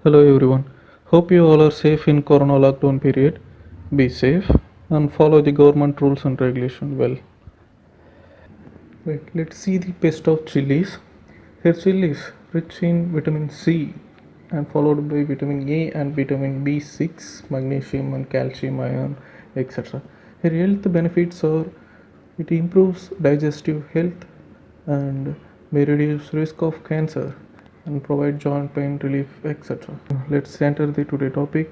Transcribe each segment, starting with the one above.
Hello everyone. Hope you all are safe in corona lockdown period. Be safe and follow the government rules and regulation well. Right, let's see the pest of chilies. Here chili is rich in vitamin C and followed by vitamin A and vitamin B6, magnesium and calcium iron, etc. Here health benefits are it improves digestive health and may reduce risk of cancer and provide joint pain relief, etc. Let's enter the today topic.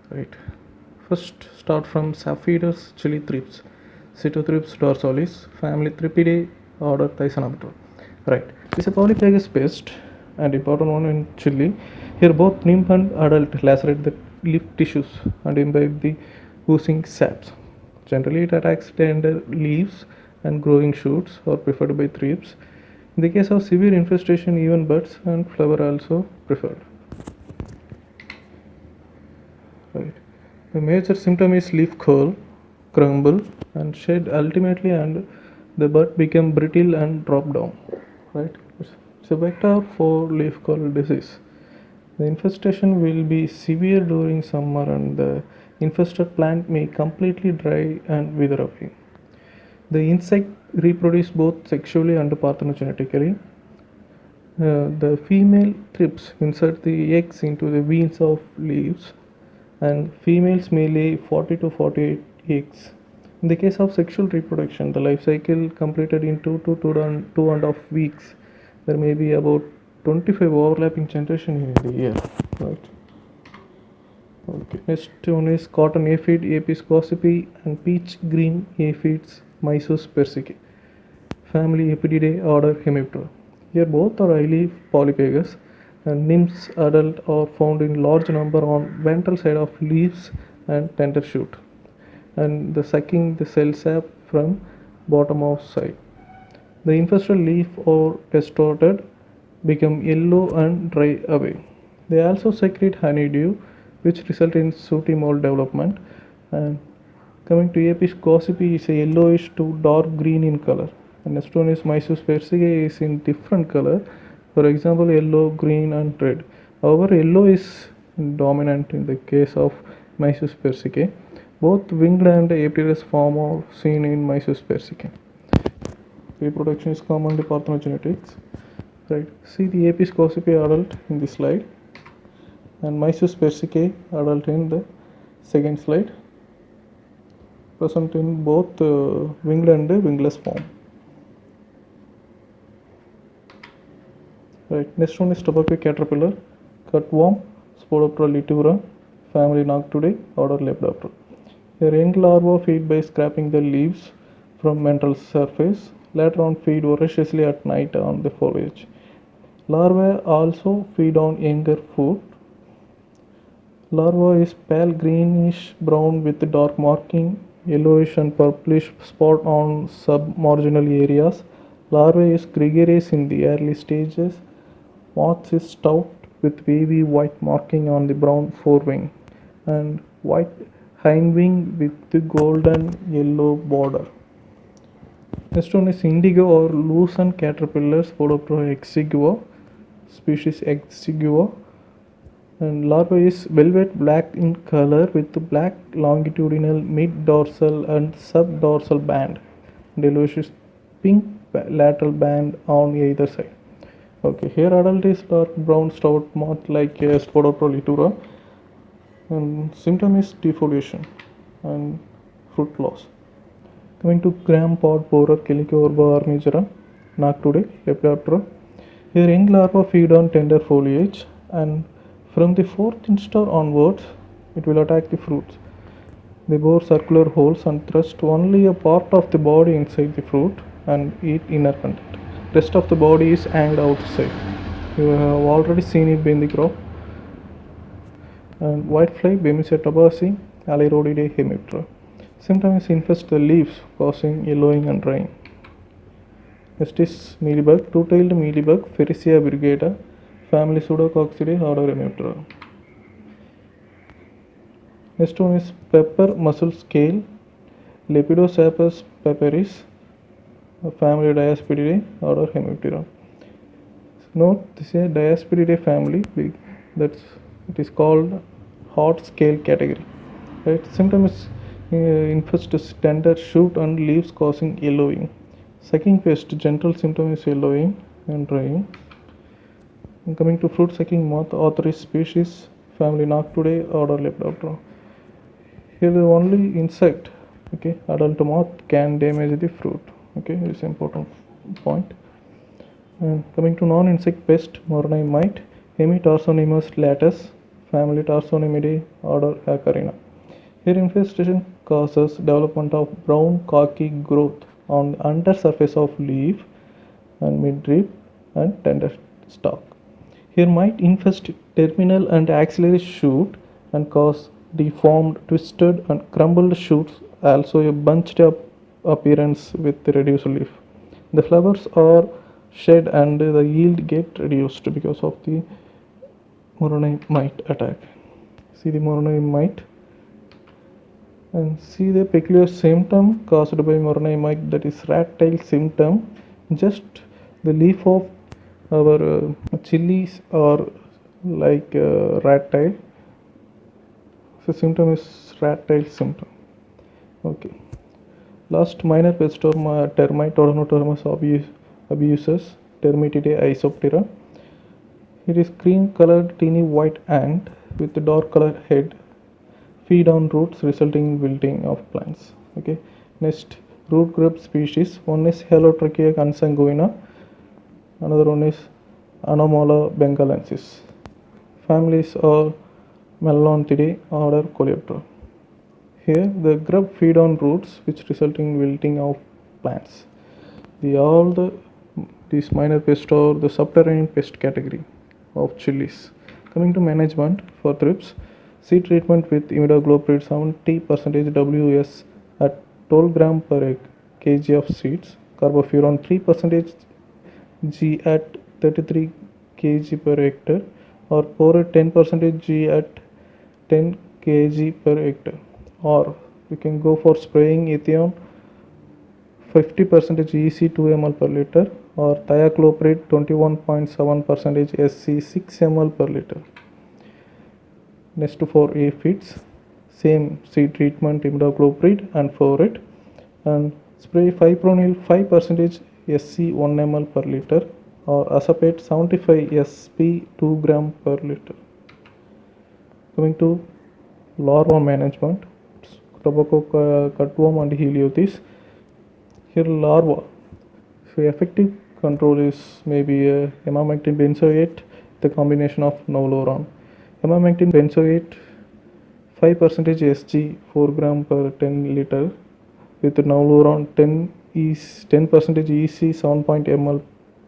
Right. First, start from Saphirus chili thrips, Cytothrips dorsalis, family Thripidae, order Thysanobacter. Right. It's a polyphagus pest and important one in chili. Here, both nymph and adult lacerate the leaf tissues and imbibe the oozing saps. Generally, it attacks tender leaves and growing shoots, or preferred by thrips. In the case of severe infestation, even buds and flower also preferred. Right. The major symptom is leaf curl, crumble, and shed ultimately, and the bud become brittle and drop down. Right. It's a vector for leaf curl disease. The infestation will be severe during summer, and the infested plant may completely dry and wither away. The insect reproduce both sexually and parthenogenetically. The female thrips insert the eggs into the veins of leaves, and females may lay 40 to 48 eggs. In the case of sexual reproduction, the life cycle completed in 2 to 2.5 weeks. There may be about 25 overlapping generations in the year. Right. Okay. Next one is cotton aphid, Apis gossypi, and peach green aphids, Mysus persicae. Family Epididae, order Hemiptera. Here both are highly polypagous, and nymphs adult are found in large number on ventral side of leaves and tender shoot, and the sucking the cell sap from bottom of side. The infested leaf or distorted become yellow and dry away. They also secrete honeydew, which result in sooty mold development. And coming to Apis gossypi is a yellowish to dark green in color. And next one is Mysus persicae is in different color. For example, yellow, green, and red. However, yellow is dominant in the case of Mysus persicae. Both winged and apiarous form are seen in Mysus persicae. Reproduction is commonly parthenogenetics. Right. See the Apis gossypi adult in this slide, and Mysus persicae adult in the second slide. Present in both winged and wingless form. Right. Next one is tobacco caterpillar, cutworm, Spodoptera litura, family Noctuidae, order Lepidoptera. Their young larvae feed by scraping the leaves from ventral surface. Later on, feed voraciously at night on the foliage. Larvae also feed on younger food. Larva is pale greenish brown with dark marking, yellowish and purplish spot on submarginal areas. Larvae is gregarious in the early stages. Moth is stout with wavy white marking on the brown forewing and white hindwing with the golden yellow border. Next one is indigo or lucerne caterpillar, Spodoptera exigua, species exigua, and larva is velvet black in color with black longitudinal mid-dorsal and subdorsal band, and yellowish pink lateral band on either side. Okay, here adult is dark brown stout moth like Spodoptera litura, and symptom is defoliation and fruit loss. Coming to gram pod borer Chelicoorba armigera, Noctuidae, Lepidoptera. Here young larvae feed on tender foliage, and from the fourth instar onwards, it will attack the fruits. They bore circular holes and thrust only a part of the body inside the fruit and eat inner content. Rest of the body is hanged outside. You have already seen it in the crop. And whitefly, Bemisia tabaci, Alirodidae hemiptera. Sometimes infest the leaves, causing yellowing and drying. Next is mealybug, two-tailed mealybug, Ferricia brigada, family Pseudococcidae, order Hemiptera. Next one is pepper mussel scale, Lepidosapus pepperis, family Diaspididae, order Hemiptera. Note this is a Diaspididae family. That's it is called hot scale category. Right? Symptom is infest tender shoot and leaves causing yellowing. Sucking pest general symptom is yellowing and drying. And coming to fruit sucking moth, author is species, family Noctuidae, order Lepidoptera. Here the only insect, okay, adult moth can damage the fruit. Okay, it's important point. And coming to non-insect pest, Moroni mite, Hemitarsonimus latus, family Tarsonimidae, order Acarina. Here infestation causes development of brown corky growth on the undersurface of leaf and midrib and tender stalk. Here might infest terminal and axillary shoot and cause deformed, twisted and crumbled shoots, also a bunched up appearance with the reduced leaf. The flowers are shed and the yield get reduced because of the Moroni mite attack. See the Moroni mite and see the peculiar symptom caused by Moroni mite, that is rat tail symptom. Just the leaf of our chilies are like rat tail. So symptom is rat tail symptom. Okay. Last minor pest or termite Odonothermus abusus, Termitidae isoptera. It is cream colored teeny white ant with a dark colored head. Feed on roots resulting in wilting of plants. Okay. Next root grub species. One is Halotrachea consanguina. Another one is Anomola bengalensis. Families are Melanothidae, order Coleoptera. Here the grub feed on roots which result in wilting of plants. These minor pests are the subterranean pest category of chilies. Coming to management for thrips, seed treatment with imidacloprid 70% WS at 12 gram per kg of seeds, carbofuran 3% G at 33 kg per hectare, or porate 10% G at 10 kg per hectare. Or we can go for spraying ethion 50% EC 2 ml per liter, or thiacloprid 21.7% SC 6 ml per liter. Next for aphids, same seed treatment imidacloprid and folate, and spray fipronil 5% SC 1 ml per liter, or acephate 75 SP 2 gram per liter. Coming to larva management, tobacco cutworm and Heliothis. Here larva, so effective control is maybe emamectin benzoate, the combination of Noluron. Emamectin benzoate 5% Sg 4 gram per 10 liter with Noluron 10% EC 7 ml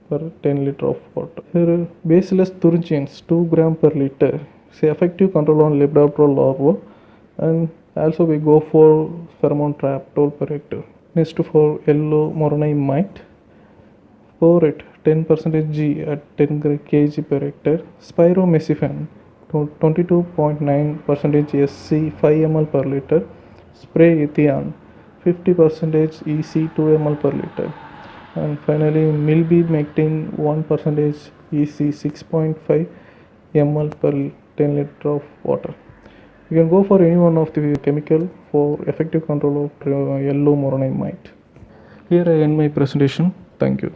per 10 liter of water. Here Bacillus thuringiens 2 gram per liter. So effective control on Lepidoptera larva, and also we go for pheromone trap 12 per hectare. Next for yellow Moroni mite, porate 10% G at 10 kg per hectare, Spiromesifen 22.9% SC 5 ml per liter, spray ethion 50% EC 2 ml per liter, and finally milbemectin 1% EC 6.5 ml per 10 liter of water. You can go for any one of the chemical for effective control of yellow Moroni mite. Here I end my presentation. Thank you.